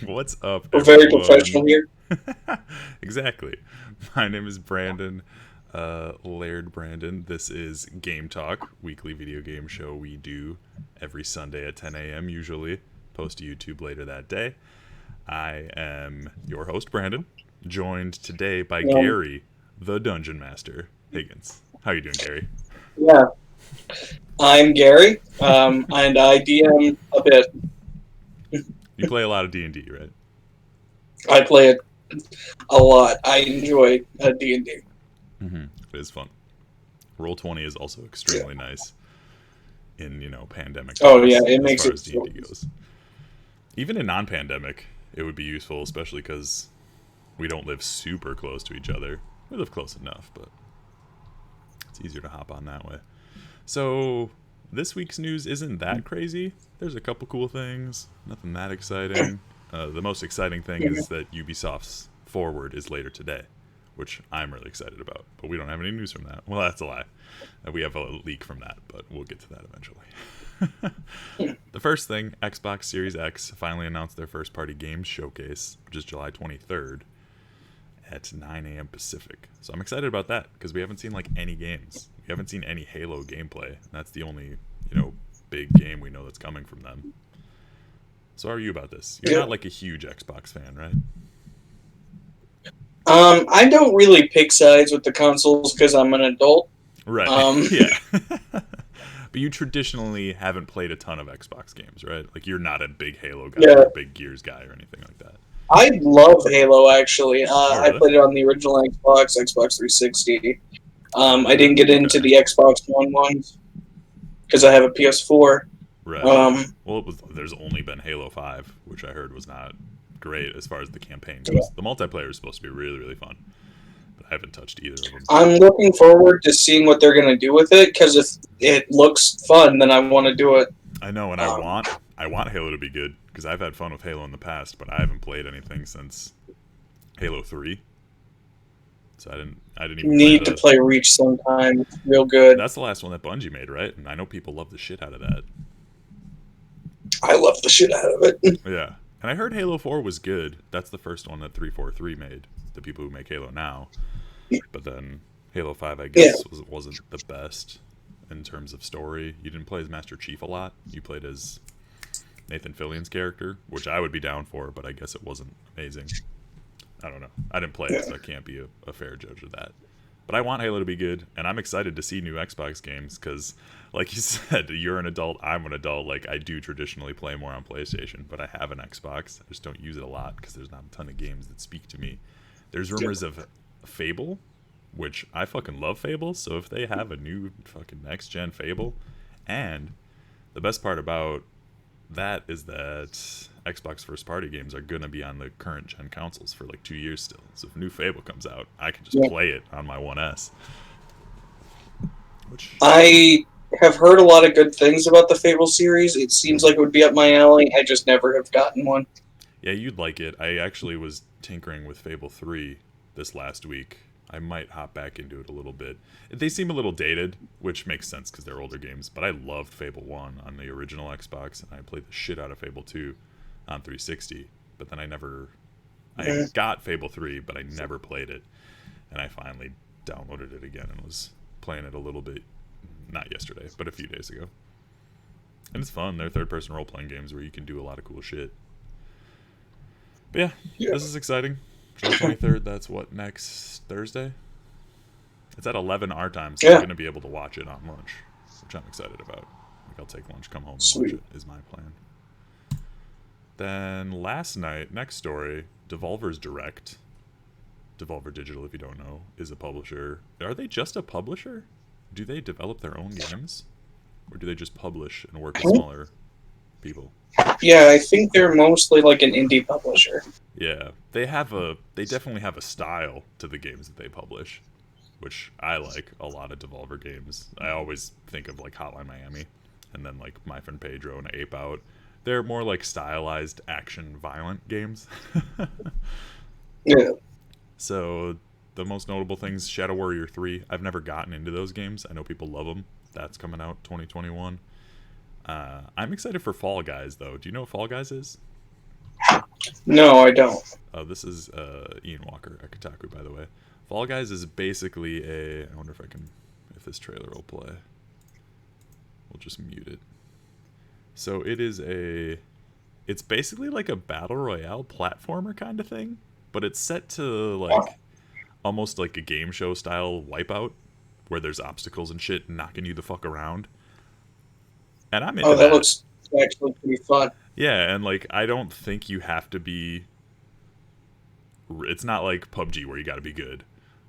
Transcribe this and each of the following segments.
What's up, We're very everyone? professional here. Exactly. My name is Brandon, Laird Brandon. This is Game Talk, weekly video game show we do every Sunday at 10 a.m. usually. Post to YouTube later that day. I am your host, Brandon, joined today by Um, Gary, the Dungeon Master Higgins. How you doing, Gary? yeah, I'm Gary, and I DM a bit. You play a lot of D&D, right? I play it a lot. I enjoy D&D. It is fun. Roll20 is also Yeah. extremely nice in, pandemic Oh yeah, times it as makes far it as so D&D easy. goes. Even in non-pandemic, it would be useful, especially because we don't live super close to each other. We live close enough, but it's easier to hop on that way. So this week's news isn't that crazy. There's a couple cool things, nothing that exciting. The most exciting thing Mhm. is that Ubisoft's Forward is later today, which I'm really excited about. But we don't have any news from that. Well, that's a lie. We have a leak from that, but we'll get to that eventually. The first thing, Xbox Series X finally announced their first party games showcase, which is July 23rd at 9 a.m. Pacific. So I'm excited about that because we haven't seen like any games. We haven't seen any Halo gameplay. That's the only, big game we know that's coming from them. So how are you about this? You're Yeah. not like a huge Xbox fan, right? I don't really pick sides with the consoles because I'm an adult. Right. Um, Yeah. But you traditionally haven't played a ton of Xbox games, right? Like you're not a big Halo guy yeah, or a big Gears guy or anything like that. I love Halo. Actually, Oh, I really? played it on the original Xbox 360. Oh, I really? didn't get into Okay. the Xbox One ones because I have a PS4. Right. Um, Well, there's only been Halo 5, which I heard was not great as far as the campaign yeah. goes. The multiplayer is supposed to be really, really fun, but I haven't touched either of them. I'm looking forward to seeing what they're going to do with it because if it looks fun, then I want to do it. I know, and I Um, want I want Halo to be good because I've had fun with Halo in the past, but I haven't played anything since Halo 3. So I didn't even play Need to the. play Reach sometime. It's real good. That's the last one that Bungie made, right? And I know people love the shit out of that. I love the shit out of it. Yeah. And I heard Halo 4 was good. That's the first one that 343 made, the people who make Halo now. But then Halo 5, I Yeah, guess, wasn't the best in terms of story. You didn't play as Master Chief a lot. You played as Nathan Fillion's character, which I would be down for, but I guess it wasn't amazing. I don't know. I didn't play yeah, it, so I can't be a fair judge of that. But I want Halo to be good, and I'm excited to see new Xbox games because, like you said, you're an adult, I'm an adult. Like, I do traditionally play more on PlayStation, but I have an Xbox. I just don't use it a lot because there's not a ton of games that speak to me. There's yeah. rumors of Fable, which I fucking love Fable, so if they have a new fucking next gen Fable, and the best part about that is that Xbox first party games are gonna be on the current gen consoles for like 2 years still. So if new Fable comes out, I can just Yeah. play it on my 1S. Which, I have heard a lot of good things about the Fable series. It seems mhm. like it would be up my alley. I just never have gotten one. Yeah, you'd like it. I actually was tinkering with Fable 3 this last week. I might hop back into it a little bit. They seem a little dated, which makes sense because they're older games. But I loved Fable 1 on the original Xbox, and I played the shit out of Fable 2 on 360. But then I Mm. got Fable 3, but I never played it. And I finally downloaded it again and was playing it a little bit, not yesterday, but a few days ago. And it's fun. They're third person role playing games where you can do a lot of cool shit. But yeah, Yeah, this is exciting. July 23rd, that's what, next Thursday? It's at 11 our time, so I'm yeah, going to be able to watch it on lunch, which I'm excited about. Like, I'll take lunch, come home, and watch sweet. it, is my plan. Then last night, next story, Devolver's Direct. Devolver Digital, if you don't know, is a publisher. Are they just a publisher? Do they develop their own games? Or do they just publish and work with smaller people? Yeah, I think they're mostly like an indie publisher. Yeah, they definitely have a style to the games that they publish, which I like a lot of Devolver games. I always think of like Hotline Miami and then like My Friend Pedro and Ape Out. They're more like stylized action violent games. Yeah, So the most notable things, Shadow Warrior 3. I've never gotten into those games. I know people love them. That's coming out 2021. I'm excited for Fall Guys though. Do you know what Fall Guys is? No, I don't. This is Ian Walker at Kotaku, by the way. Fall Guys is basically a. I wonder if this trailer will play. We'll just mute it. So it is a. It's basically like a battle royale platformer kind of thing, but it's set to like almost like a game show style Wipeout, where there's obstacles and shit knocking you the fuck around. And I'm into Oh, that that. looks actually pretty fun. Yeah, and like I don't think you have to be. It's not like PUBG where you got to be good,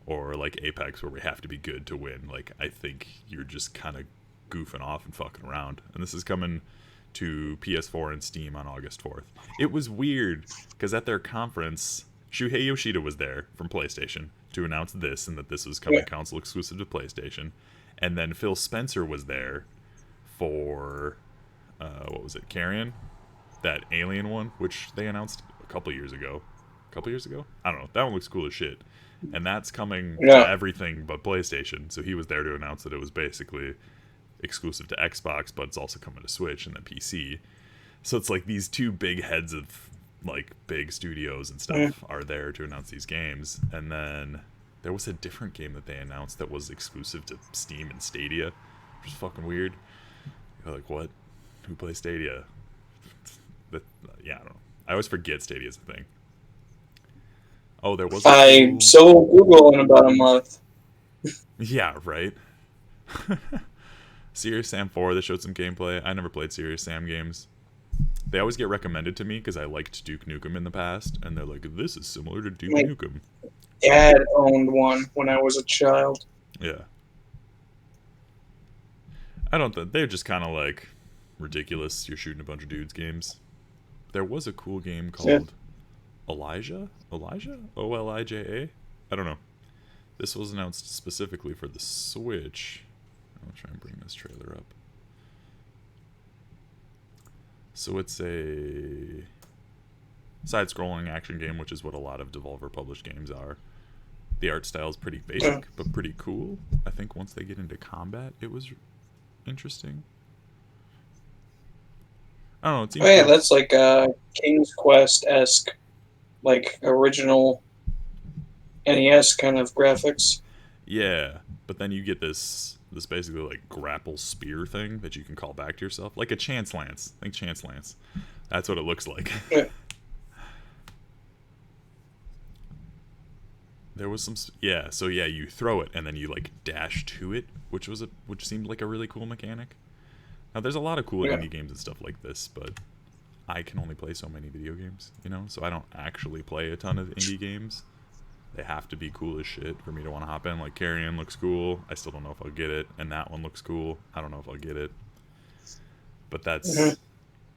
or like Apex where we have to be good to win. Like I think you're just kind of goofing off and fucking around. And this is coming to PS4 and Steam on August 4th. It was weird because at their conference, Shuhei Yoshida was there from PlayStation to announce this and that this was coming console exclusive to PlayStation, and then Phil Spencer was there for what was it, Carrion, that Alien one, which they announced a couple years ago. I don't know. That one looks cool as shit, and that's coming to everything but PlayStation. So he was there to announce that it was basically exclusive to Xbox, but it's also coming to Switch and then PC. So it's like these two big heads of like big studios and stuff are there to announce these games. And then there was a different game that they announced that was exclusive to Steam and Stadia, which is fucking weird. You're like, what? Who plays Stadia? Yeah, I don't know. I always forget Stadia's a thing. Oh, there was. I'm so Google in about a month. Yeah, right. Serious Sam 4, they showed some gameplay. I never played Serious Sam games. They always get recommended to me because I liked Duke Nukem in the past, and they're like, this is similar to Duke Nukem. Dad owned one when I was a child. Yeah. I don't think they're just kind of like ridiculous. You're shooting a bunch of dudes games. There was a cool game called Elijah? Olija? I don't know. This was announced specifically for the Switch. I'll try and bring this trailer up. So it's a side-scrolling action game, which is what a lot of Devolver published games are. The art style is pretty basic, but pretty cool. I think once they get into combat, it was interesting. I don't know. It seems yeah, that's like King's Quest-esque, like original NES kind of graphics. Yeah, but then you get this basically like grapple spear thing that you can call back to yourself, like a Chance Lance. Think Chance Lance. That's what it looks like. Yeah. There was some, so you throw it and then you like dash to it, which seemed like a really cool mechanic. Now there's a lot of cool indie games and stuff like this, but I can only play so many video games, so I don't actually play a ton of indie games. They have to be cool as shit for me to want to hop in. Like Carrion looks cool. I still don't know if I'll get it. And that one looks cool. I don't know if I'll get it. But that's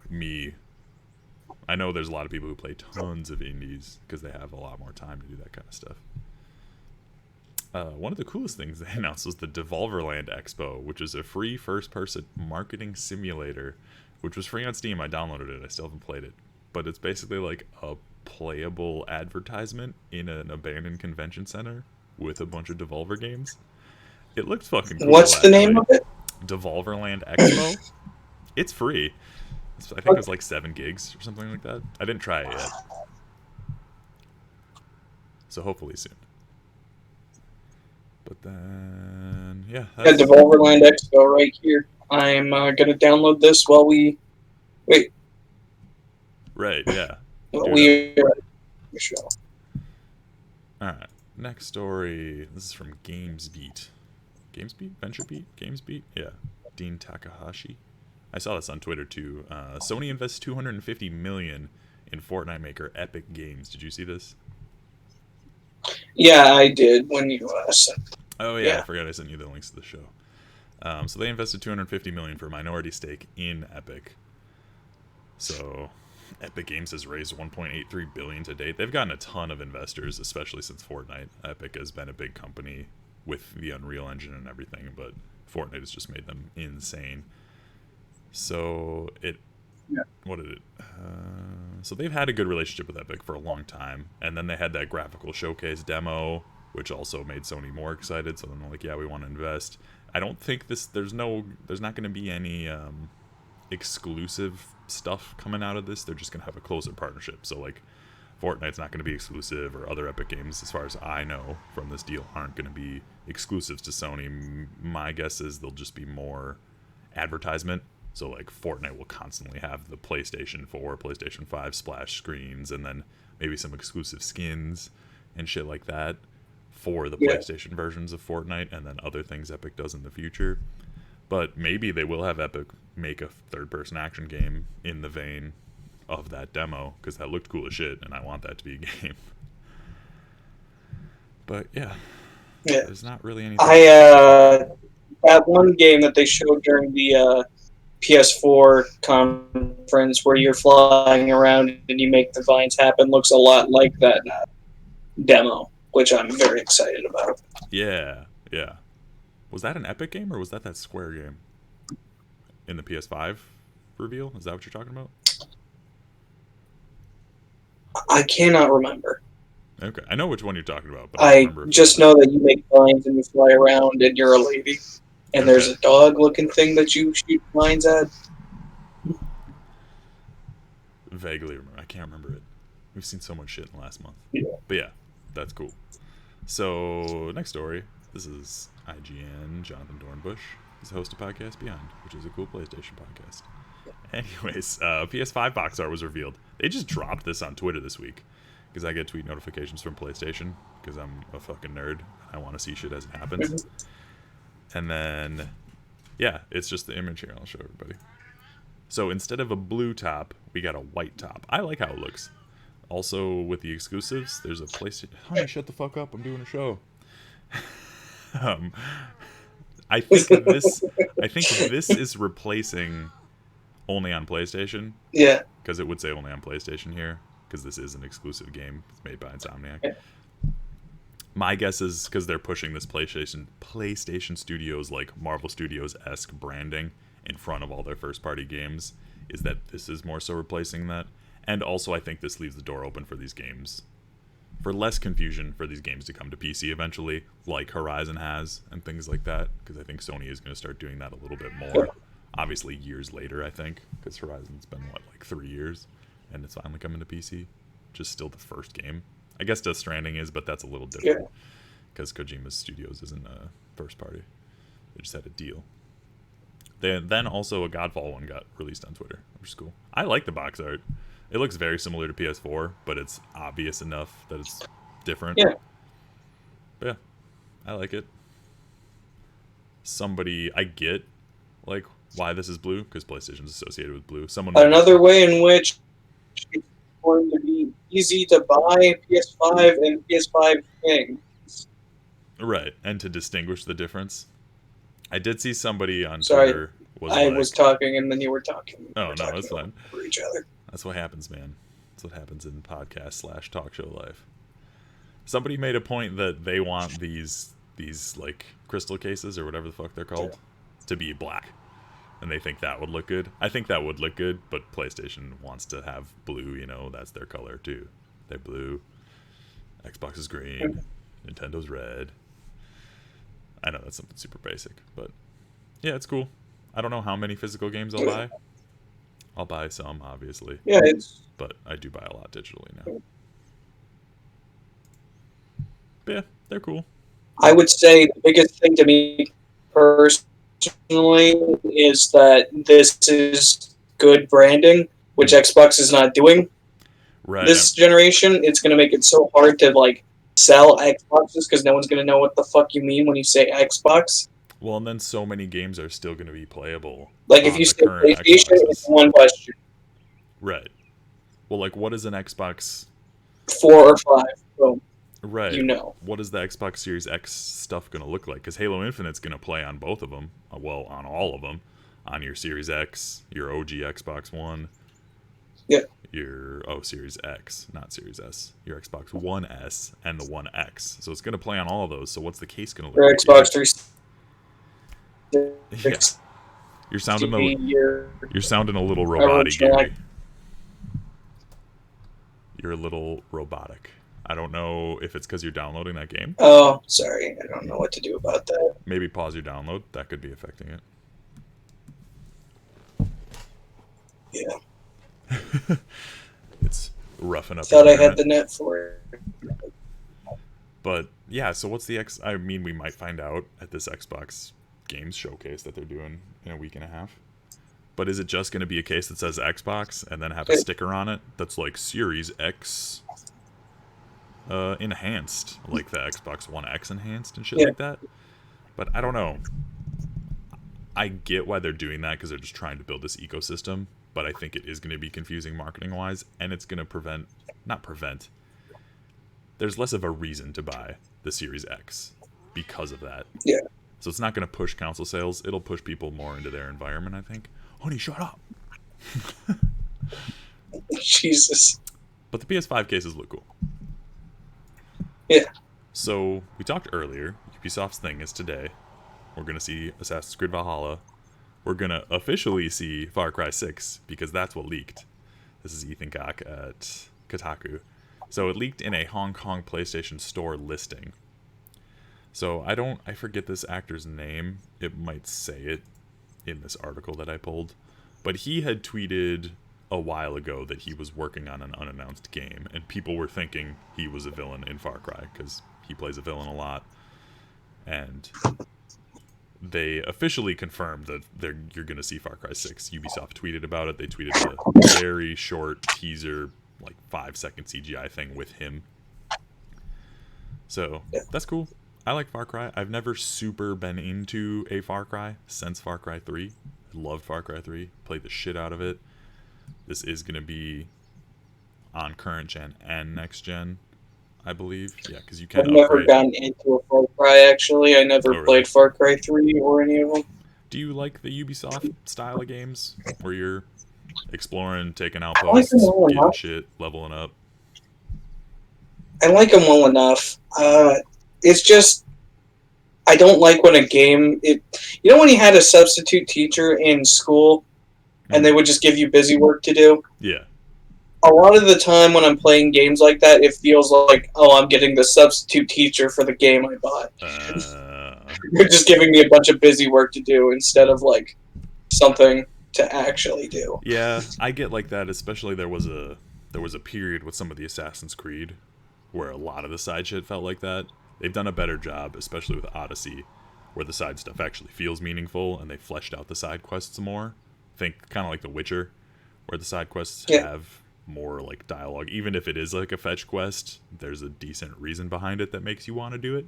me. I know there's a lot of people who play tons of indies because they have a lot more time to do that kind of stuff. One of the coolest things they announced was the Devolver Land Expo, which is a free first-person marketing simulator, which was free on Steam. I downloaded it. I still haven't played it. But it's basically like a playable advertisement in an abandoned convention center with a bunch of Devolver games. It looked fucking cool. What's the name of it? Devolver Land Expo. It's free. I think it was like 7 gigs or something like that. I didn't try it yet. So hopefully soon. But then, Devolver Land Expo right here. I'm going to download this while we... Wait. Right, yeah. We are at the show. Alright, next story. This is from GamesBeat. GamesBeat? VentureBeat? GamesBeat? Yeah. Dean Takahashi. I saw this on Twitter too. Sony invests $250 million in Fortnite maker Epic Games. Did you see this? Yeah, I did when you sent. Oh yeah, I forgot I sent you the links to the show. So they invested $250 million for a minority stake in Epic. So Epic Games has raised $1.83 billion to date. They've gotten a ton of investors, especially since Fortnite. Epic has been a big company with the Unreal Engine and everything, but Fortnite has just made them insane. So so they've had a good relationship with Epic for a long time, and then they had that graphical showcase demo, which also made Sony more excited. So then they're like, yeah, we want to invest. I don't think there's not going to be any exclusive stuff coming out of this. They're just going to have a closer partnership. So like Fortnite's not going to be exclusive, or other Epic games, as far as I know from this deal, aren't going to be exclusives to Sony. My guess is they'll just be more advertisement. So like Fortnite will constantly have the PlayStation 4, PlayStation 5 splash screens, and then maybe some exclusive skins and shit like that for the PlayStation versions of Fortnite, and then other things Epic does in the future. But maybe they will have Epic make a third-person action game in the vein of that demo, because that looked cool as shit, and I want that to be a game. But yeah, there's not really anything. That one game that they showed during the PS4 conference where you're flying around and you make the vines happen looks a lot like that demo, which I'm very excited about. Yeah. Was that an Epic game, or was that Square game in the PS5 reveal? Is that what you're talking about? I cannot remember. Okay, I know which one you're talking about, but I just know that you make vines and you fly around and you're a lady. And there's a dog-looking thing that you shoot vines at. Vaguely remember. I can't remember it. We've seen so much shit in the last month. Yeah. But yeah, that's cool. So, next story. This is IGN. Jonathan Dornbush is the host of Podcast Beyond, which is a cool PlayStation podcast. Anyways, PS5 box art was revealed. They just dropped this on Twitter this week, because I get tweet notifications from PlayStation, because I'm a fucking nerd. I want to see shit as it happens. And then, yeah, it's just the image here. I'll show everybody. So instead of a blue top, we got a white top. I like how it looks. Also, with the exclusives, there's a PlayStation... Honey, shut the fuck up. I'm doing a show. I think this is replacing only on PlayStation. Yeah. Because it would say only on PlayStation here, because this is an exclusive game. It's made by Insomniac. Yeah. My guess is because they're pushing this PlayStation Studios, like Marvel Studios-esque branding in front of all their first-party games, is that this is more so replacing that. And also, I think this leaves the door open for these games, for less confusion for these games to come to PC eventually, like Horizon has, and things like that, because I think Sony is going to start doing that a little bit more. Obviously, years later, I think, because Horizon's been, like 3 years, and it's finally coming to PC. Just still the first game. I guess Death Stranding is, but that's a little different, because Kojima's Studios isn't a first party. They just had a deal. Then also a Godfall one got released on Twitter, which is cool. I like the box art. It looks very similar to PS4, but it's obvious enough that it's different. Yeah. But yeah, I like it. I get, like, why this is blue, because PlayStation's associated with blue. Another way in which it's going to be easy to buy PS5 and PS5 things. Right, and to distinguish the difference. I did see somebody on Sorry, Twitter I was talking and then you were talking. Oh, no, that's fine. For each other. That's what happens, man. That's what happens in podcast/talk show life. Somebody made a point that they want these like crystal cases or whatever the fuck they're called to be black, and they think that would look good. I think that would look good, but PlayStation wants to have blue. You know, that's their color too. They're blue. Xbox is green. Nintendo's red. I know that's something super basic, but yeah, it's cool. I don't know how many physical games I'll buy. I'll buy some, obviously. Yeah, but I do buy a lot digitally now. But yeah, they're cool. I would say the biggest thing to me personally is that this is good branding, which Xbox is not doing. Right. This generation, it's going to make it so hard to like sell Xboxes because no one's going to know what the fuck you mean when you say Xbox. Well, and then so many games are still going to be playable. Like if you say PlayStation, it's one question. Right. Well, like what is an Xbox 4 or 5? Boom. Right. You know. What is the Xbox Series X stuff going to look like? Because Halo Infinite's going to play on both of them. Well, on all of them. On your Series X, your OG Xbox One. Yeah. Your Series X, not Series S. Your Xbox One S and the One X. So it's going to play on all of those. So what's the case going to look like? Your Xbox 360. Yeah. You're sounding a little robotic, Gary. You're a little robotic. I don't know if it's because you're downloading that game. Oh, sorry. I don't know what to do about that. Maybe pause your download. That could be affecting it. Yeah. It's roughing up his Thought I had internet. the net for it. But yeah, so what's the I mean, we might find out at this Xbox Games Showcase that they're doing in a week and a half. But is it just going to be a case that says Xbox and then have a sticker on it that's like Series X enhanced, like the Xbox One X enhanced and shit Yeah. like that? But I don't know. I get why they're doing that because they're just trying to build this ecosystem. But I think it is going to be confusing marketing wise, and it's going to not prevent. There's less of a reason to buy the Series X because of that. Yeah. So it's not going to push console sales. It'll push people more into their environment, I think. Honey, shut up. Jesus. But the PS5 cases look cool. Yeah. So we talked earlier. Ubisoft's thing is today. We're going to see Assassin's Creed Valhalla. We're going to officially see Far Cry 6 because that's what leaked. This is Ethan Gach at Kotaku. So it leaked in a Hong Kong PlayStation Store listing. So I forget this actor's name. It might say it in this article that I pulled. But he had tweeted a while ago that he was working on an unannounced game. And people were thinking he was a villain in Far Cry because he plays a villain a lot. And they officially confirmed that you're going to see Far Cry 6. Ubisoft tweeted about it. They tweeted a very short teaser, like 5-second CGI thing with him. So that's cool. I like Far Cry. I've never super been into a Far Cry since Far Cry 3. I loved Far Cry 3. Played the shit out of it. This is going to be on current gen and next gen, I believe. Yeah, because you can I've never gotten into a Far Cry, actually. I never played Far Cry 3 or any of them. Do you like the Ubisoft style of games where you're exploring, taking outposts, getting shit, leveling up? I like them well enough. It's just, I don't like when a game... you know when you had a substitute teacher in school and they would just give you busy work to do? Yeah. A lot of the time when I'm playing games like that, it feels like, oh, I'm getting the substitute teacher for the game I bought. You're just giving me a bunch of busy work to do instead of, like, something to actually do. Yeah, I get like that, especially there was a period with some of the Assassin's Creed where a lot of the side shit felt like that. They've done a better job, especially with Odyssey, where the side stuff actually feels meaningful and they fleshed out the side quests more. Think kind of like The Witcher, where the side quests have more like dialogue. Even if it is like a fetch quest, there's a decent reason behind it that makes you want to do it.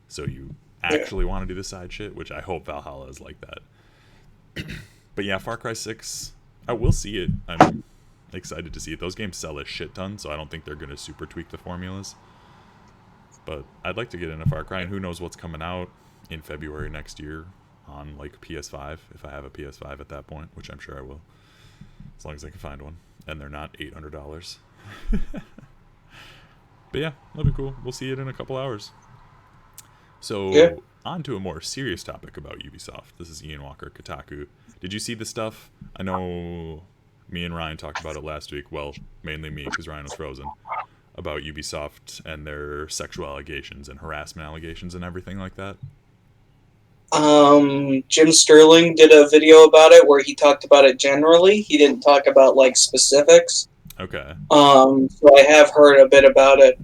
So you actually want to do the side shit, which I hope Valhalla is like that. But yeah, Far Cry 6, I will see it. I'm excited to see it. Those games sell a shit ton, so I don't think they're going to super tweak the formulas. But I'd like to get into Far Cry, and who knows what's coming out in February next year on like PS5, if I have a PS5 at that point, which I'm sure I will, as long as I can find one, and they're not $800. But yeah, that'll be cool. We'll see it in a couple hours. So on to a more serious topic about Ubisoft. This is Ian Walker, Kotaku. Did you see the stuff? I know me and Ryan talked about it last week. Well, mainly me, because Ryan was frozen. About Ubisoft and their sexual allegations and harassment allegations and everything like that. Jim Sterling did a video about it where he talked about it generally. He didn't talk about, like, specifics. Okay. So I have heard a bit about it.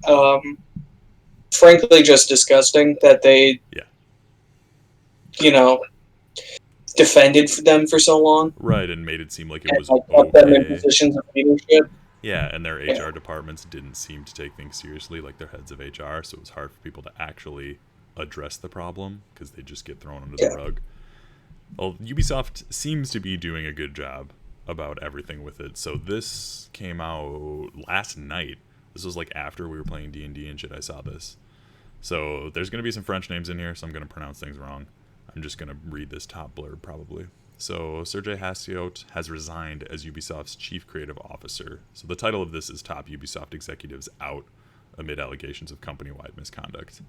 Frankly, just disgusting that they, defended them for so long. Right, and made it seem like it was put them in positions of leadership. Yeah, and their HR departments didn't seem to take things seriously, like their heads of HR, so it was hard for people to actually address the problem, because they just get thrown under the rug. Well, Ubisoft seems to be doing a good job about everything with it. So this came out last night. This was like after we were playing D&D and shit, I saw this. So there's going to be some French names in here, so I'm going to pronounce things wrong. I'm just going to read this top blurb probably. So Sergei Hassiot has resigned as Ubisoft's chief creative officer. So the title of this is Top Ubisoft Executives Out Amid Allegations of Company-Wide Misconduct.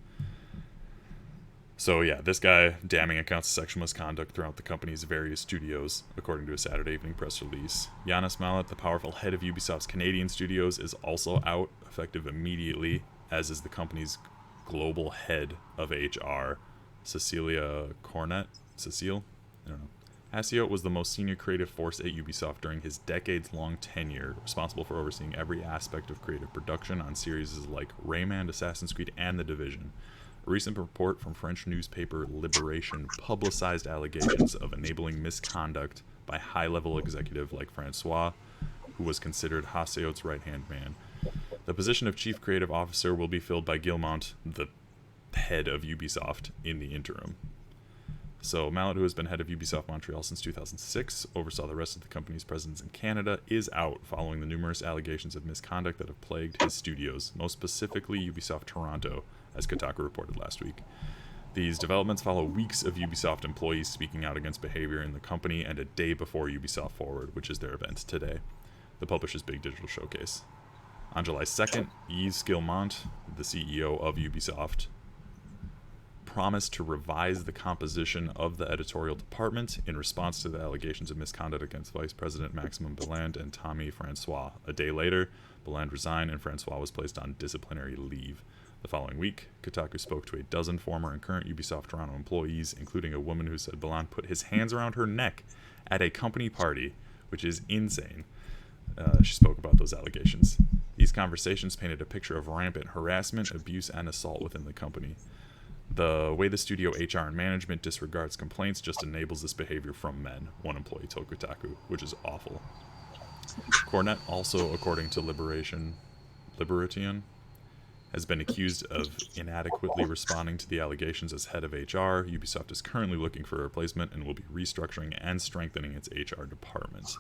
So yeah, this guy damning accounts of sexual misconduct throughout the company's various studios, according to a Saturday Evening Press release. Yannis Mallet, the powerful head of Ubisoft's Canadian studios, is also out, effective immediately, as is the company's global head of HR, Cecilia Cornett. Cecile? I don't know. Hasiot was the most senior creative force at Ubisoft during his decades-long tenure, responsible for overseeing every aspect of creative production on series like Rayman, Assassin's Creed, and The Division. A recent report from French newspaper Libération publicized allegations of enabling misconduct by high-level executive like Francois, who was considered Hasiot's right-hand man. The position of Chief Creative Officer will be filled by Guillemot, the head of Ubisoft, in the interim. So Mallet, who has been head of Ubisoft Montreal since 2006, oversaw the rest of the company's presence in Canada, is out following the numerous allegations of misconduct that have plagued his studios, most specifically Ubisoft Toronto, as Kotaku reported last week. These developments follow weeks of Ubisoft employees speaking out against behavior in the company and a day before Ubisoft Forward, which is their event today, the publisher's big digital showcase. On July 2nd, Yves Guillemot, the CEO of Ubisoft, promised to revise the composition of the editorial department in response to the allegations of misconduct against Vice President Maximum Belland and Tommy Francois. A day later, Belland resigned and Francois was placed on disciplinary leave. The following week, Kotaku spoke to a dozen former and current Ubisoft Toronto employees, including a woman who said Belland put his hands around her neck at a company party, which is insane. She spoke about those allegations. These conversations painted a picture of rampant harassment, abuse, and assault within the company. The way the studio HR and management disregards complaints just enables this behavior from men, one employee told Kotaku, which is awful. Cornette, also according to Liberation, has been accused of inadequately responding to the allegations as head of HR. Ubisoft is currently looking for a replacement and will be restructuring and strengthening its HR department.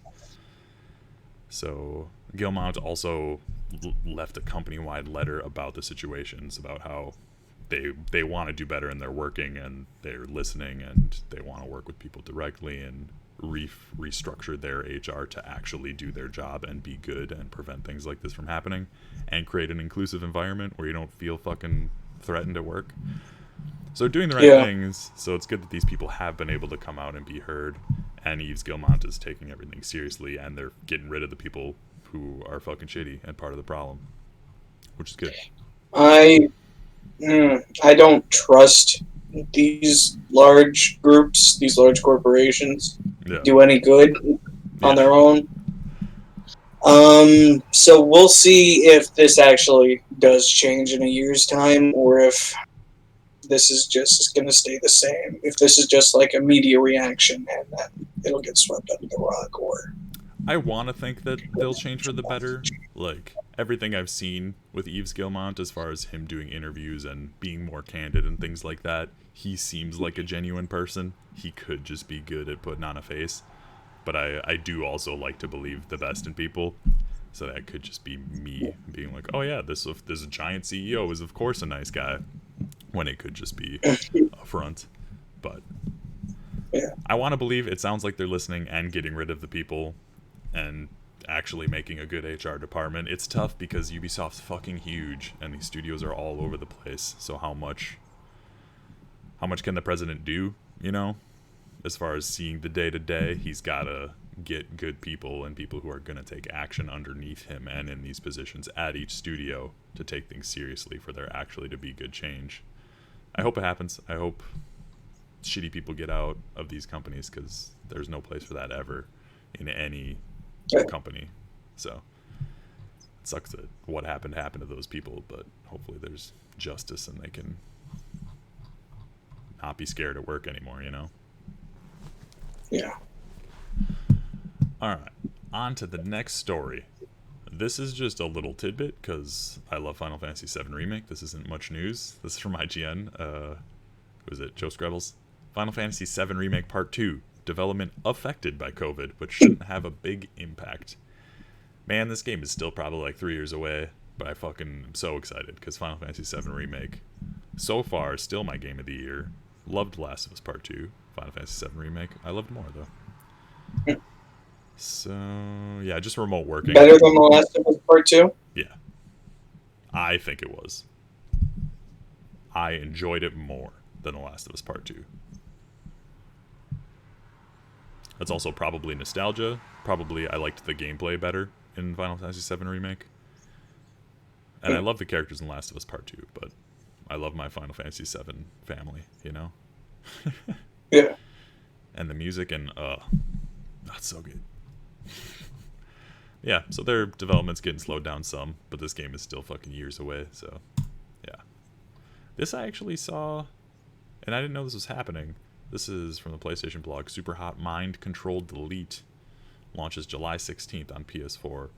So Guillemot also left a company-wide letter about the situations, about how they want to do better and they're working and they're listening and they want to work with people directly and restructure their HR to actually do their job and be good and prevent things like this from happening and create an inclusive environment where you don't feel fucking threatened at work. So doing the right things. So it's good that these people have been able to come out and be heard, and Yves Guillemot is taking everything seriously and they're getting rid of the people who are fucking shitty and part of the problem, which is good. I don't trust these large groups, these large corporations, do any good on their own. So we'll see if this actually does change in a year's time, or if this is just going to stay the same. If this is just like a media reaction and then it'll get swept under the rug, or... I want to think that they'll change for the better. Like, everything I've seen with Yves Guillemot, as far as him doing interviews and being more candid and things like that, he seems like a genuine person. He could just be good at putting on a face. But I do also like to believe the best in people. So that could just be me being like, oh yeah, this giant CEO is of course a nice guy. When it could just be a front. But I want to believe it sounds like they're listening and getting rid of the people and actually making a good HR department. It's tough because Ubisoft's fucking huge and these studios are all over the place. So how much can the president do, you know? As far as seeing the day-to-day, he's got to get good people and people who are going to take action underneath him and in these positions at each studio to take things seriously for there actually to be good change. I hope it happens. I hope shitty people get out of these companies because there's no place for that ever in any company. So it sucks that what happened to those people, but hopefully there's justice and they can not be scared at work anymore, you know? Yeah. Alright, on to the next story. This is just a little tidbit because I love Final Fantasy VII Remake. This isn't much news. This is from IGN. Who is it? Joe Screbbles? Final Fantasy VII Remake Part 2. Development affected by COVID, but shouldn't have a big impact. Man, this game is still probably like 3 years away, but I fucking am so excited because Final Fantasy VII Remake, so far, still my game of the year. Loved Last of Us Part 2. Final Fantasy VII Remake. I loved more, though. So, yeah, just remote working. Better than The Last of Us Part 2? Yeah. I think it was. I enjoyed it more than The Last of Us Part 2. That's also probably nostalgia. Probably I liked the gameplay better in Final Fantasy VII Remake. And I love the characters in Last of Us Part 2, but I love my Final Fantasy VII family, you know? Yeah. and the music, and that's so good. Yeah, so their development's getting slowed down some, but this game is still fucking years away, so yeah. This I actually saw, and I didn't know this was happening. This is from the PlayStation blog. Super Hot Mind Control Delete launches July 16th on PS4.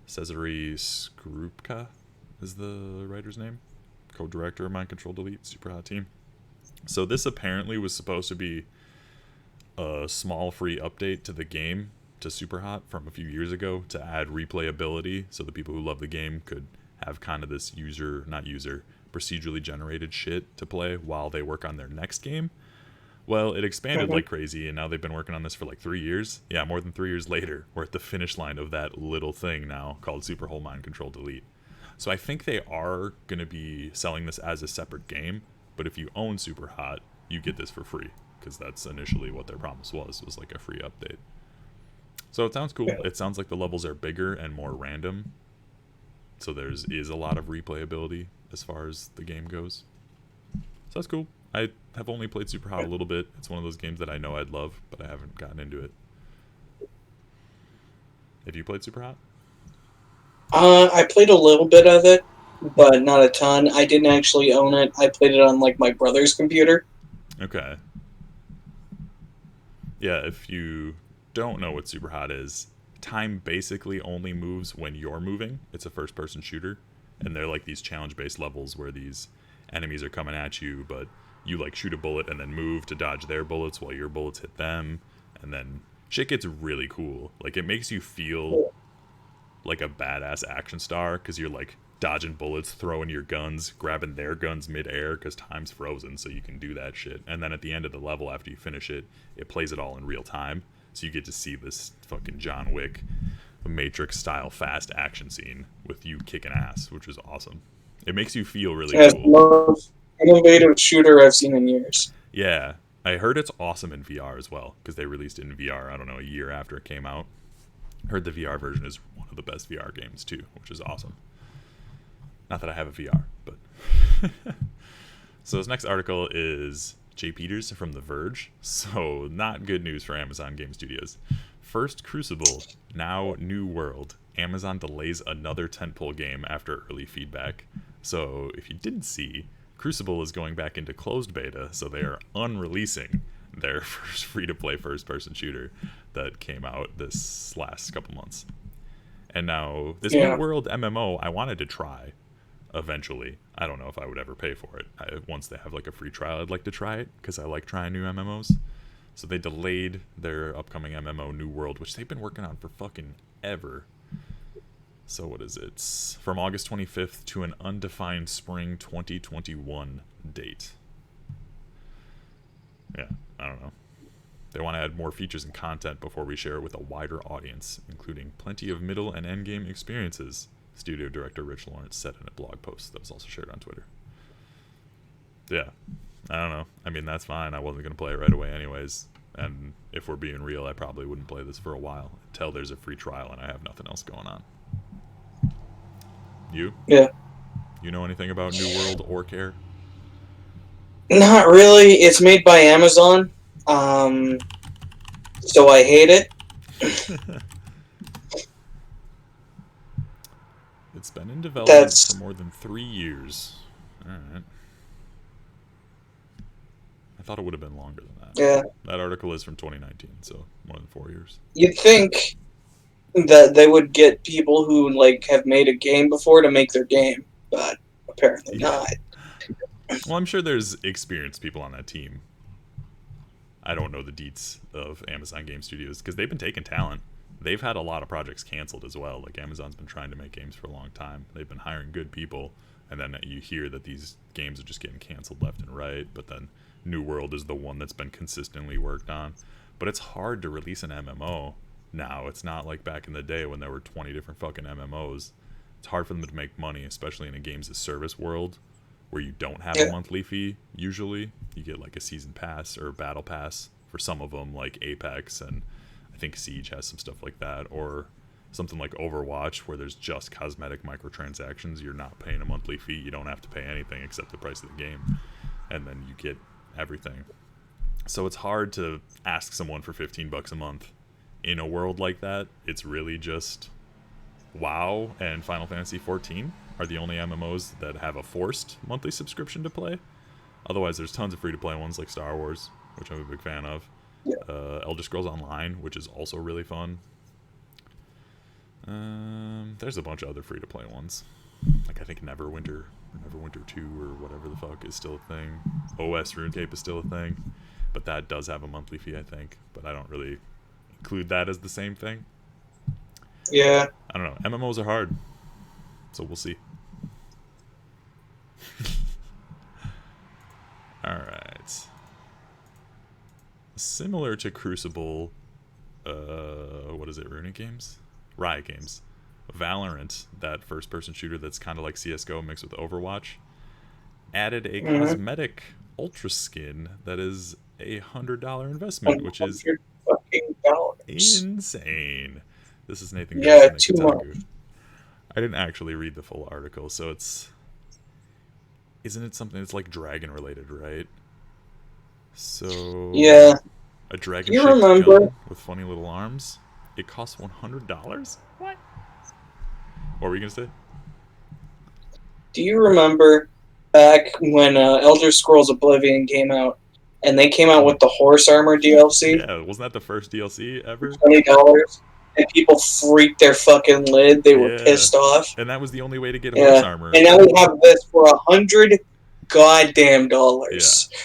Cesare Skrupka is the writer's name. Co-director of Mind Control Delete, Super Hot team. So this apparently was supposed to be a small free update to the game, to Super Hot from a few years ago, to add replayability so the people who love the game could have kind of this procedurally generated shit to play while they work on their next game. Well, it expanded like crazy, and now they've been working on this for like 3 years. Yeah, more than 3 years later, we're at the finish line of that little thing now called Super Whole Mind Control Delete. So I think they are going to be selling this as a separate game, but if you own Super Hot, you get this for free, because that's initially what their promise was like a free update. So it sounds cool. It sounds like the levels are bigger and more random, so is a lot of replayability as far as the game goes. So that's cool. I have only played Super Hot a little bit. It's one of those games that I know I'd love, but I haven't gotten into it. Have you played Super Hot? I played a little bit of it, but not a ton. I didn't actually own it. I played it on like my brother's computer. Okay. Yeah, if you don't know what Super Hot is, time basically only moves when you're moving. It's a first-person shooter, and they're like these challenge-based levels where these enemies are coming at you, but you like shoot a bullet and then move to dodge their bullets while your bullets hit them, and then shit gets really cool. Like, it makes you feel like a badass action star, because you're like dodging bullets, throwing your guns, grabbing their guns mid-air, because time's frozen, so you can do that shit. And then at the end of the level, after you finish it, it plays it all in real time, so you get to see this fucking John Wick Matrix-style fast action scene with you kicking ass, which is awesome. It makes you feel really cool. It's the most innovative shooter I've seen in years. Yeah, I heard it's awesome in VR as well, because they released it in VR, I don't know, a year after it came out. Heard the VR version is one of the best VR games too, which is awesome. Not that I have a VR, but so this next article is Jay Peters from The Verge. So not good news for Amazon Game Studios. First Crucible, now New World. Amazon delays another tentpole game after early feedback. So if you didn't see, Crucible is going back into closed beta, so they are unreleasing their first free-to-play first-person shooter that came out this last couple months. And now this New World MMO I wanted to try eventually. I don't know if I would ever pay for it. Once they have like a free trial, I'd like to try it, because I like trying new MMOs. So they delayed their upcoming MMO New World, which they've been working on for fucking ever. So what is it? It's from August 25th to an undefined spring 2021 date. Yeah, I don't know. They want to add more features and content before we share it with a wider audience, including plenty of middle and end game experiences, studio director Rich Lawrence said in a blog post that was also shared on Twitter. Yeah, I don't know. I mean, that's fine. I wasn't going to play it right away anyways. And if we're being real, I probably wouldn't play this for a while until there's a free trial and I have nothing else going on. You? Yeah. You know anything about New World or care? Not really. It's made by Amazon, so I hate it. It's been in development for more than 3 years. Alright. I thought it would have been longer than that. Yeah. That article is from 2019, so more than 4 years. You'd think that they would get people who like have made a game before to make their game, but apparently not. Well, I'm sure there's experienced people on that team. I don't know the deets of Amazon Game Studios, because they've been taking talent. They've had a lot of projects canceled as well. Like, Amazon's been trying to make games for a long time. They've been hiring good people, and then you hear that these games are just getting canceled left and right, but then New World is the one that's been consistently worked on. But it's hard to release an MMO now. It's not like back in the day when there were 20 different fucking MMOs. It's hard for them to make money, especially in a games as service world where you don't have a monthly fee. Usually you get like a season pass or a battle pass for some of them, like Apex, and I think Siege has some stuff like that, or something like Overwatch where there's just cosmetic microtransactions. You're not paying a monthly fee. You don't have to pay anything except the price of the game, and then you get everything. So it's hard to ask someone for $15 a month. In a world like that, it's really just WoW and Final Fantasy XIV are the only MMOs that have a forced monthly subscription to play. Otherwise, there's tons of free-to-play ones like Star Wars, which I'm a big fan of. Yeah. Elder Scrolls Online, which is also really fun. There's a bunch of other free-to-play ones. Like, I think Neverwinter 2 or whatever the fuck is still a thing. OS RuneScape is still a thing. But that does have a monthly fee, I think. But I don't really include that as the same thing. Yeah. I don't know. MMOs are hard. So we'll see. Alright. Similar to Crucible, what is it, Runic Games? Riot Games. Valorant, that first-person shooter that's kind of like CSGO mixed with Overwatch, added a cosmetic Ultra skin that is $100 investment, which is insane. This is Nathan Garrison at Kotaku. I didn't actually read the full article, so isn't it something that's like dragon related, right? So yeah, a dragon shaped gun with funny little arms. It costs $100. What were you gonna say? Do you remember back when Elder Scrolls Oblivion came out, and they came out with the horse armor DLC? Yeah, wasn't that the first DLC ever? $20, and people freaked their fucking lid. They were pissed off, and that was the only way to get horse armor. And now we have this for $100 goddamn dollars. Yeah.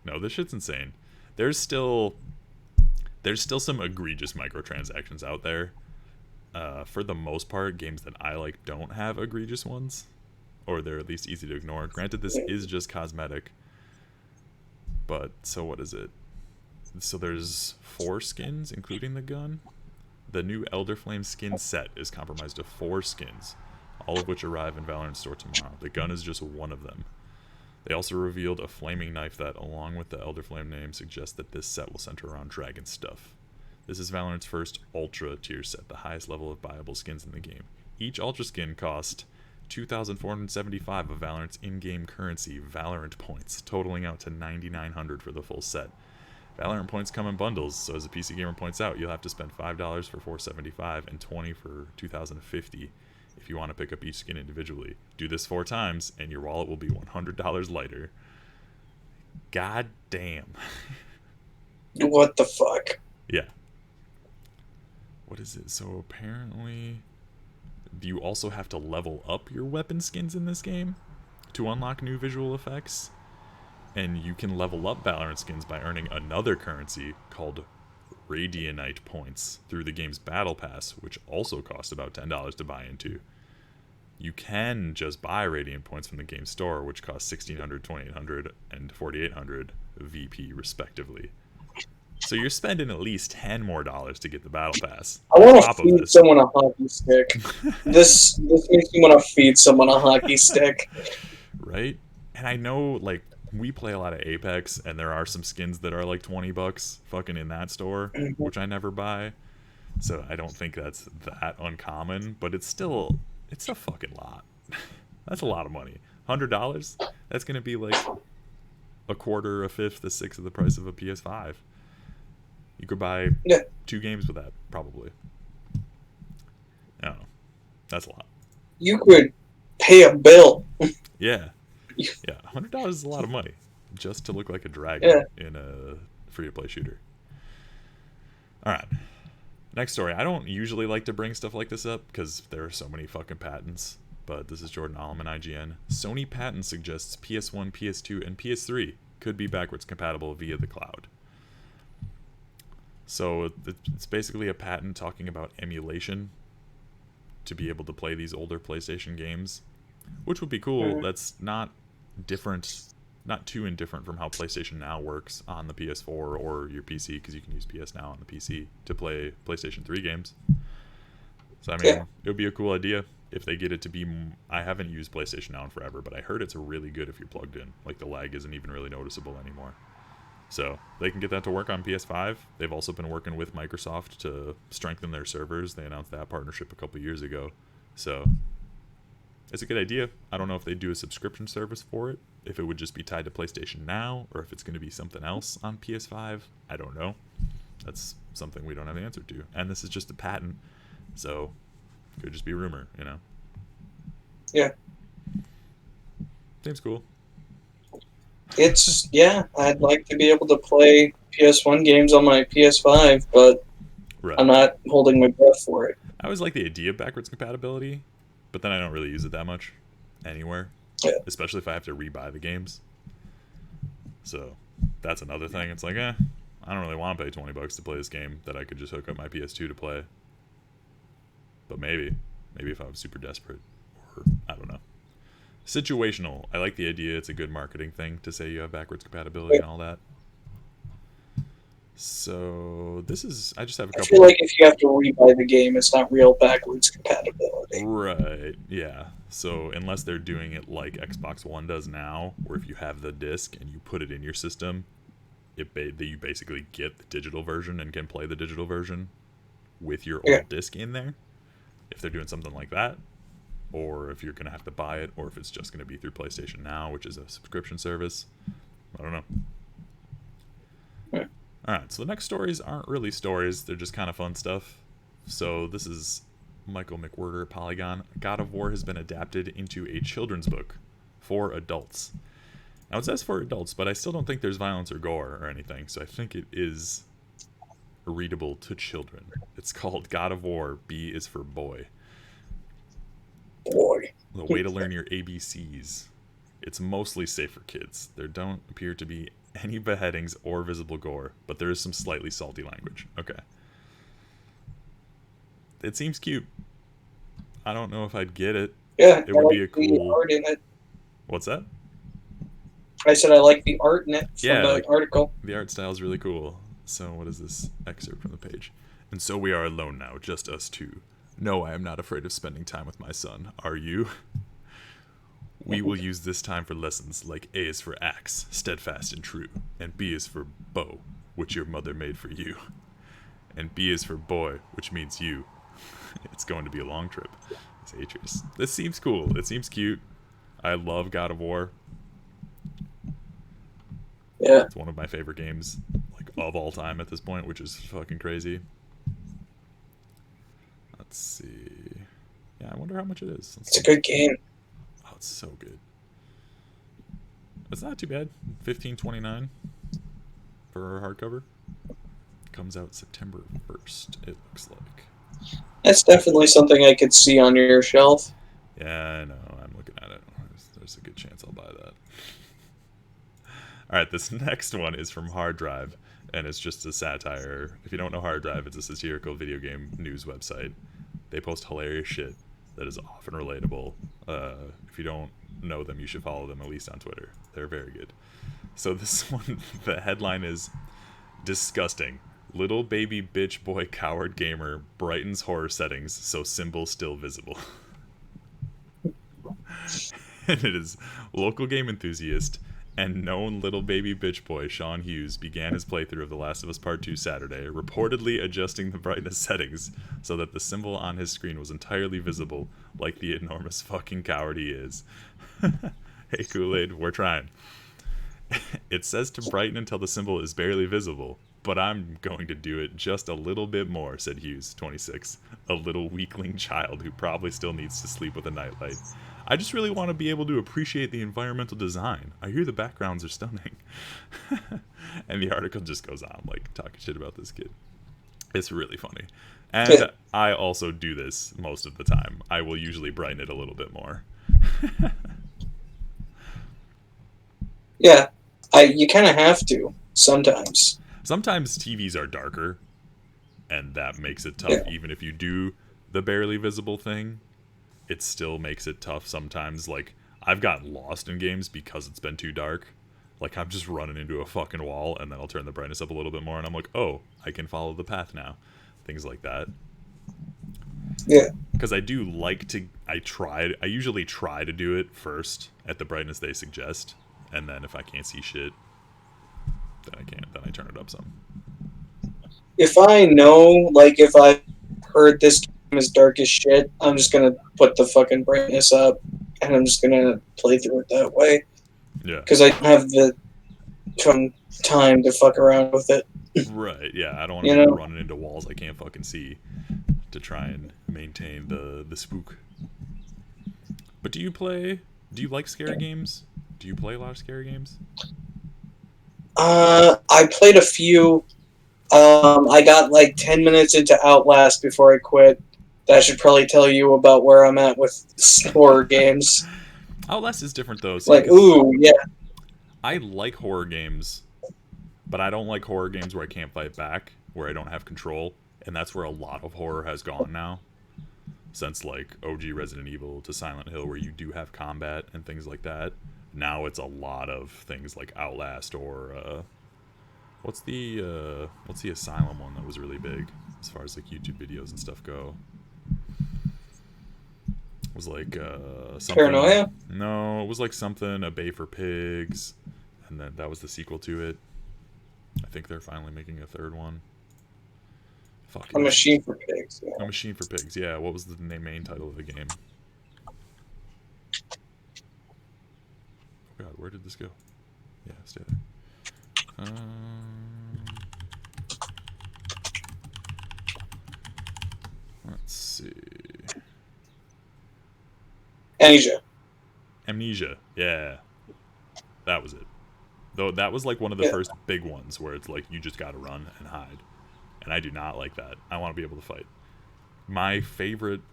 No, this shit's insane. There's still some egregious microtransactions out there. For the most part, games that I like don't have egregious ones, or they're at least easy to ignore. Granted, this is just cosmetic, but so what is it? So there's 4 skins, including the gun. The new Elderflame skin set is comprised of 4 skins, all of which arrive in Valorant store tomorrow. The gun is just one of them. They also revealed a flaming knife that, along with the Elderflame name, suggests that this set will center around dragon stuff. This is Valorant's first Ultra tier set, the highest level of buyable skins in the game. Each Ultra skin cost 2,475 of Valorant's in-game currency, Valorant points, totaling out to 9,900 for the full set. Valorant points come in bundles, so as a PC gamer points out, you'll have to spend $5 for 475 and $20 for 2,050 if you want to pick up each skin individually. Do this 4 times, and your wallet will be $100 lighter. God damn. What the fuck? Yeah. What is it? So apparently, you also have to level up your weapon skins in this game to unlock new visual effects. And you can level up Valorant skins by earning another currency called Radianite points through the game's Battle Pass, which also costs about $10 to buy into. You can just buy Radiant points from the game store, which costs 1,600, 2,800, and 4,800 VP respectively. So you're spending at least $10 more to get the Battle Pass. I want to feed someone a hockey stick. this makes me want to feed someone a hockey stick. Right? And I know, like, we play a lot of Apex, and there are some skins that are like $20 fucking in that store, which I never buy. So I don't think that's that uncommon, but it's a fucking lot. That's a lot of money. $100? That's going to be like a quarter, a fifth, a sixth of the price of a PS5. You could buy 2 games with that, probably. I don't know. That's a lot. You could pay a bill. Yeah. Yeah, $100 is a lot of money just to look like a dragon in a free-to-play shooter. All right. Next story. I don't usually like to bring stuff like this up because there are so many fucking patents, but this is Jordan Allman, IGN. Sony patent suggests PS1, PS2, and PS3 could be backwards compatible via the cloud. So it's basically a patent talking about emulation to be able to play these older PlayStation games, which would be cool. That's not too indifferent from how PlayStation Now works on the PS4 or your PC, because you can use PS Now on the PC to play PlayStation 3 games. So I mean, it would be a cool idea if they get it to be. I haven't used PlayStation Now in forever, but I heard it's really good if you're plugged in. Like, the lag isn't even really noticeable anymore. So they can get that to work on PS5. They've also been working with Microsoft to strengthen their servers. They announced that partnership a couple years ago. So It's a good idea. I don't know if they do a subscription service for it, if it would just be tied to PlayStation Now, or if it's going to be something else on PS5. I don't know. That's something we don't have the answer to. And this is just a patent, so it could just be rumor, you know? Yeah. Seems cool. I'd like to be able to play PS1 games on my PS5, but Right. I'm not holding my breath for it. I always like the idea of backwards compatibility, but then I don't really use it that much anywhere, Yeah. especially if I have to rebuy the games. So that's another thing. It's like, I don't really want to pay $20 to play this game that I could just hook up my PS2 to play. But maybe if I was super desperate, or I don't know. Situational. I like the idea. It's a good marketing thing to say you have backwards compatibility and all that. So I just have a couple. I feel like if you have to rebuy the game, it's not real backwards compatibility. Right, yeah. So unless they're doing it like Xbox One does now, where if you have the disc and you put it in your system, you basically get the digital version and can play the digital version with your old disc in there. If they're doing something like that, or if you're going to have to buy it, or if it's just going to be through PlayStation Now, which is a subscription service. I don't know. Yeah. Alright, so the next stories aren't really stories, they're just kind of fun stuff. So this is Michael McWhirter at Polygon. God of War has been adapted into a children's book for adults. Now it says for adults, but I still don't think there's violence or gore or anything, so I think it is readable to children. It's called God of War, B is for boy. Boy. The way to learn your ABCs. It's mostly safe for kids. There don't appear to be any beheadings or visible gore, but there is some slightly salty language. Okay. It seems cute. I don't know if I'd get it. Yeah, it would be a cool. Art in it. What's that? I said I like the art in it from Yeah, the article. The art style is really cool. So what is this excerpt from the page? And so we are alone now, just us two. No, I am not afraid of spending time with my son. Are you? We will use this time for lessons like A is for axe, steadfast and true, and B is for bow, which your mother made for you, and B is for boy, which means you. It's going to be a long trip. It's Atreus. This seems cool. It seems cute. I love God of War. Yeah. It's one of my favorite games, like, of all time at this point, which is fucking crazy. Let's see. Yeah, I wonder how much it is. It's a good game. Oh, it's so good. It's not too bad. $15.29 for hardcover. Comes out September 1st, it looks like. That's definitely something I could see on your shelf. Yeah, I know. I'm looking at it. There's a good chance I'll buy that. Alright, this next one is from Hard Drive, and it's just a satire. If you don't know Hard Drive, it's a satirical video game news website. They post hilarious shit that is often relatable. If you don't know them, you should follow them, at least on Twitter. They're very good. So this one, the headline is, Disgusting. Little baby bitch boy coward gamer brightens horror settings so symbol still visible. And it is local game enthusiast and known little baby bitch boy Sean Hughes began his playthrough of The Last of Us Part 2 Saturday, reportedly adjusting the brightness settings so that the symbol on his screen was entirely visible, like the enormous fucking coward he is. Hey Kool-Aid, we're trying. It says to brighten until the symbol is barely visible, but I'm going to do it just a little bit more, said Hughes, 26, a little weakling child who probably still needs to sleep with a nightlight. I just really want to be able to appreciate the environmental design. I hear the backgrounds are stunning. And the article just goes on, like, talking shit about this kid. It's really funny. And I also do this most of the time. I will usually brighten it a little bit more. Yeah, you kind of have to, sometimes. Sometimes TVs are darker, and that makes it tough. Even if you do the barely visible thing, it still makes it tough sometimes. Like, I've gotten lost in games because it's been too dark. Like, I'm just running into a fucking wall, and then I'll turn the brightness up a little bit more, and I'm like, oh, I can follow the path now. Things like that. Yeah. Because I do like to... I usually try to do it first at the brightness they suggest, and then if I can't see shit, then I turn it up some. If I know, like, if I've heard this game is dark as shit, I'm just gonna put the fucking brightness up. and I'm just gonna play through it that way Yeah. because I don't have the time to fuck around with it. Right. Yeah. I don't want You to be know? running into walls I can't fucking see to try and maintain the spook. But do you play? Do you like scary games? Do you play a lot of scary games? I played a few. I got like 10 minutes into Outlast before I quit. That should probably tell you about where I'm at with horror games. Outlast is different though. See, Like, because ooh, yeah. I like horror games, but I don't like horror games where I can't fight back, where I don't have control, and that's where a lot of horror has gone now. Since like OG Resident Evil to Silent Hill, where you do have combat and things like that. Now it's a lot of things like Outlast or what's the Asylum one that was really big as far as like YouTube videos and stuff go. It was like something. Paranoia? No, it was like something A Bay for Pigs, and then that was the sequel to it. I think they're finally making a third one. Fuck. A Machine for Pigs. Yeah. A Machine for Pigs. Yeah. What was the main title of the game? Oh God, where did this go? Yeah, stay there. Let's see. Amnesia. Yeah, that was it. Though that was like one of the first big ones where it's like you just gotta run and hide, and I do not like that. I want to be able to fight. My favorite /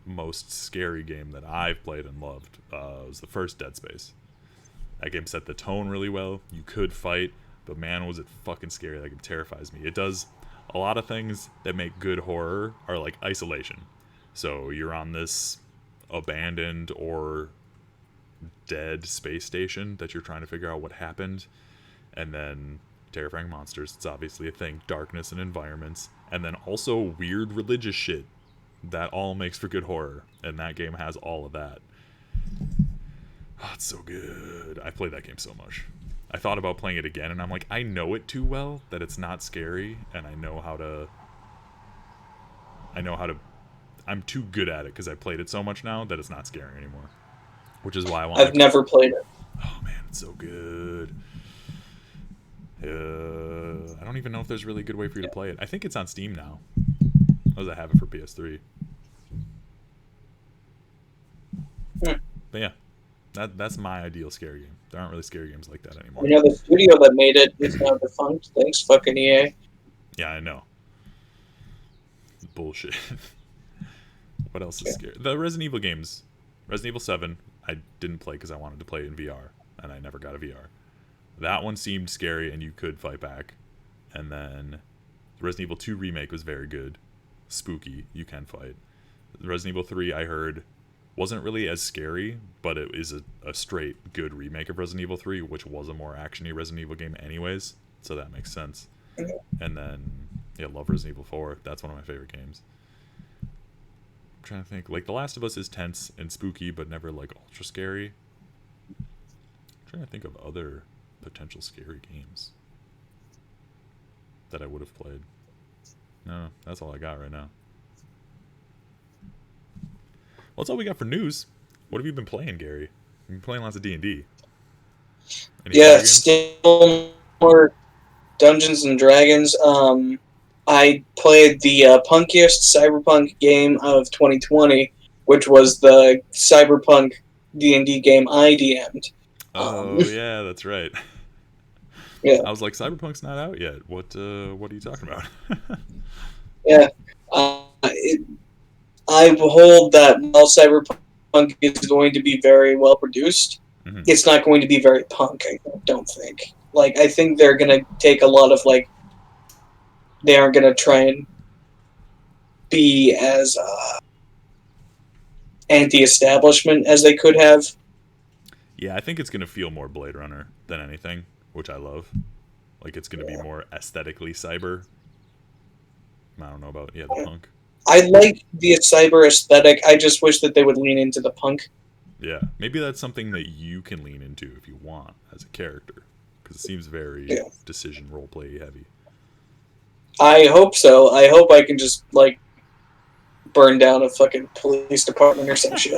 most scary game that I've played and loved was the first Dead Space. That game set the tone really well. You could fight, but man, was it fucking scary. That game terrifies me. It does a lot of things that make good horror are like isolation. So you're on this abandoned or dead space station that you're trying to figure out what happened, and then terrifying monsters, it's obviously a thing, darkness and environments, and then also weird religious shit. That all makes for good horror, and that game has all of that. Oh, it's so good. I played that game so much. I thought about playing it again, and I'm like, I know it too well that it's not scary, and I know how to I'm too good at it because I played it so much now that it's not scary anymore. Which is why I want. I've never played it. Oh man, it's so good. I don't even know if there's a really good way for you to play it. I think it's on Steam now. As I have it for PS3. But yeah, that's my ideal scary game. There aren't really scary games like that anymore. You know, the studio that made it is now defunct. Thanks, fucking EA. Yeah, I know. Bullshit. What else is scary? The Resident Evil games. Resident Evil 7, I didn't play because I wanted to play it in VR, and I never got a VR. That one seemed scary, and you could fight back. And then the Resident Evil 2 remake was very good. Spooky, you can fight. The Resident Evil 3, I heard, wasn't really as scary, but it is a straight good remake of Resident Evil 3, which was a more actiony Resident Evil game anyways, so that makes sense. And then, yeah, love Resident Evil 4. That's one of my favorite games. I'm trying to think. Like, The Last of Us is tense and spooky, but never, like, ultra scary. I'm trying to think of other potential scary games that I would have played. No, that's all I got right now. Well, that's all we got for news. What have you been playing, Gary? You've been playing lots of D&D. Yeah, still more Dungeons and Dragons. I played the punkiest cyberpunk game of 2020, which was the cyberpunk D&D game I DM'd. Oh, yeah, that's right. Yeah. I was like, Cyberpunk's not out yet. What are you talking about? Yeah. I hold that while cyberpunk is going to be very well produced, it's not going to be very punk, I don't think. Like, I think they're going to take a lot of, like, they aren't going to try and be as anti-establishment as they could have. Yeah, I think it's going to feel more Blade Runner than anything, which I love. Like, it's going to be more aesthetically cyber. I don't know about, the punk. I like the cyber aesthetic. I just wish that they would lean into the punk. Yeah, maybe that's something that you can lean into if you want as a character. Because it seems very decision roleplay heavy. I hope so. I hope I can just, like, burn down a fucking police department or some shit.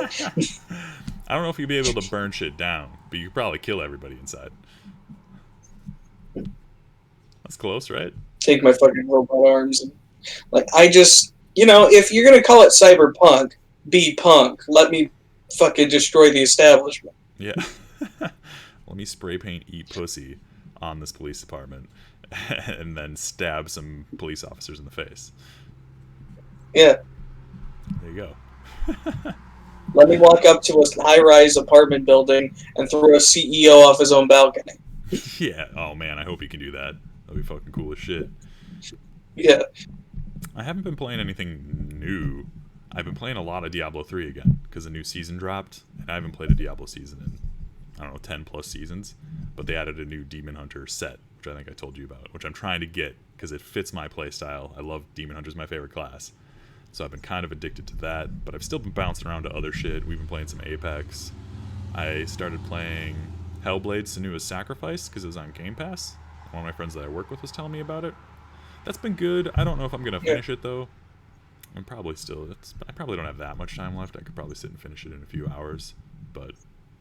I don't know if you'd be able to burn shit down, but you could probably kill everybody inside. That's close, right? Take my fucking robot arms and like I just if you're gonna call it cyberpunk, be punk. Let me fucking destroy the establishment. Yeah. Let me spray paint "Eat Pussy" on this police department, and then stab some police officers in the face. Yeah. There you go. Let me walk up to a high-rise apartment building and throw a CEO off his own balcony. Yeah. Oh man, I hope you can do that. That'd be fucking cool as shit. Yeah. I haven't been playing anything new. I've been playing a lot of Diablo 3 again because the new season dropped, and I haven't played a Diablo season in, I don't know, 10 plus seasons. But they added a new Demon Hunter set, which I think I told you about, which I'm trying to get because it fits my playstyle. I love Demon Hunter's my favorite class. So I've been kind of addicted to that, but I've still been bouncing around to other shit. We've been playing some Apex. I started playing Hellblade: Senua's Sacrifice because it was on Game Pass. One of my friends that I work with was telling me about it. That's been good. I don't know if I'm going to finish it, though. I probably don't have that much time left. I could probably sit and finish it in a few hours, but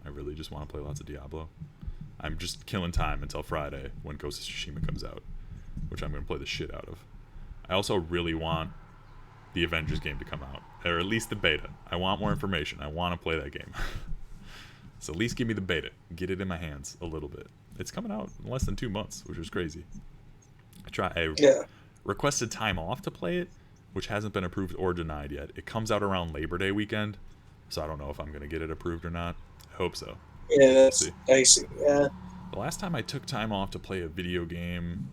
I really just want to play lots of Diablo. I'm just killing time until Friday when Ghost of Tsushima comes out, which I'm going to play the shit out of. I also really want the Avengers game to come out, or at least the beta. I want more information. I want to play that game. So at least give me the beta. Get it in my hands a little bit. It's coming out in less than 2 months, which is crazy. I requested time off to play it, which hasn't been approved or denied yet. It comes out around Labor Day weekend, so I don't know if I'm going to get it approved or not. I hope so. Yeah, that's dicey. Yeah. The last time I took time off to play a video game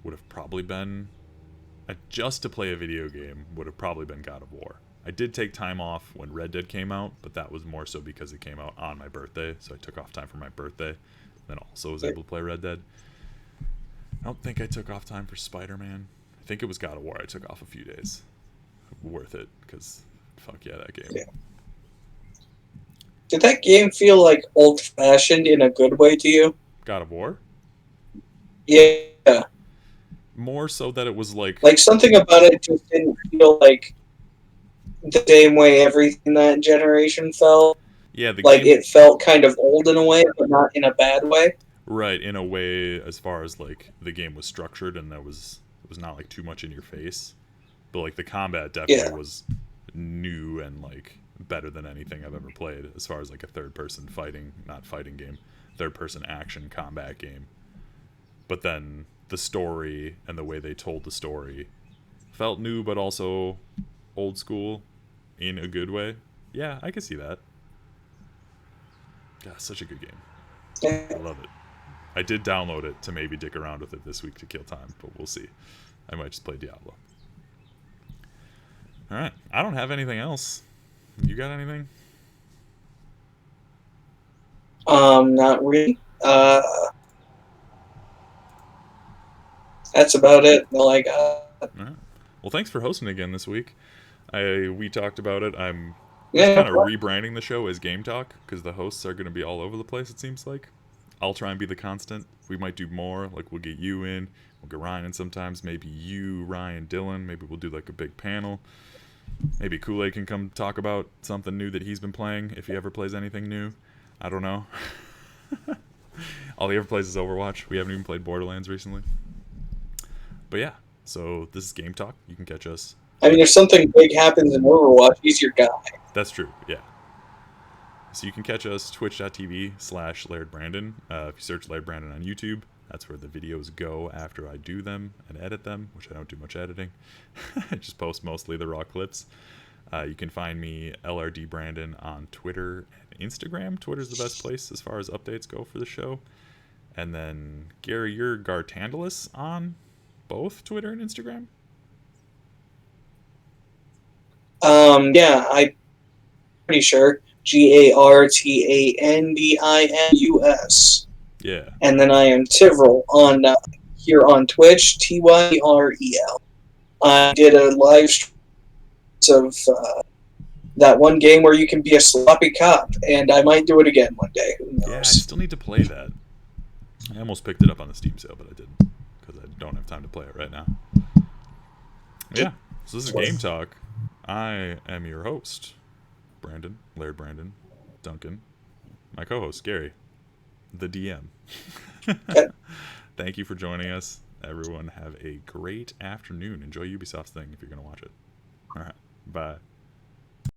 would have probably been just to play a video game would have probably been God of War. I did take time off when Red Dead came out, but that was more so because it came out on my birthday, so I took off time for my birthday, then also was able to play Red Dead. I don't think I took off time for Spider-Man. I think it was God of War I took off a few days. Worth it, because fuck yeah, that game. Yeah. Did that game feel like old-fashioned in a good way to you? God of War? Yeah. More so that it was like something about it just didn't feel like the same way everything that generation felt. Yeah, it felt kind of old in a way, but not in a bad way. Right, in a way, as far as like the game was structured, and it was not like too much in your face, but like the combat definitely was new and like better than anything I've ever played, as far as like a third-person third-person action combat game. But then the story and the way they told the story felt new, but also old school in a good way. Yeah, I can see that. God, such a good game. I love it. I did download it to maybe dick around with it this week to kill time, but we'll see. I might just play Diablo. Alright, I don't have anything else. You got anything? Not really. That's about it. All I got. Alright. Well, thanks for hosting again this week. We talked about it. I'm Yeah, kind of rebranding the show as Game Talk, because the hosts are going to be all over the place, it seems like. I'll try and be the constant. We might do more. Like, we'll get you in. We'll get Ryan in sometimes. Maybe you, Ryan, Dylan. Maybe we'll do, like, a big panel. Maybe Kool-Aid can come talk about something new that he's been playing, if he ever plays anything new. I don't know. All he ever plays is Overwatch. We haven't even played Borderlands recently. But yeah, so this is Game Talk. You can catch us. I mean, if something big happens in Overwatch, he's your guy. That's true, yeah. So you can catch us twitch.tv/LairdBrandon. If you search Laird Brandon on YouTube, that's where the videos go after I do them and edit them, which I don't do much editing. I just post mostly the raw clips. You can find me, LRD Brandon, on Twitter and Instagram. Twitter's the best place as far as updates go for the show. And then, Gary, you're Gartandalus on both Twitter and Instagram? Yeah, I'm pretty sure. GARTANDINUS. Yeah. And then I am Tivrel on here on Twitch, TYREL. I did a live stream of that one game where you can be a sloppy cop, and I might do it again one day. Who knows? Yeah, I still need to play that. I almost picked it up on the Steam sale, but I didn't, because I don't have time to play it right now. Yeah. So this is Game Talk. I am your host, Brandon, Laird Brandon, Duncan. My co-host, Gary, the DM. Thank you for joining us. Everyone have a great afternoon. Enjoy Ubisoft's thing if you're going to watch it. All right. Bye.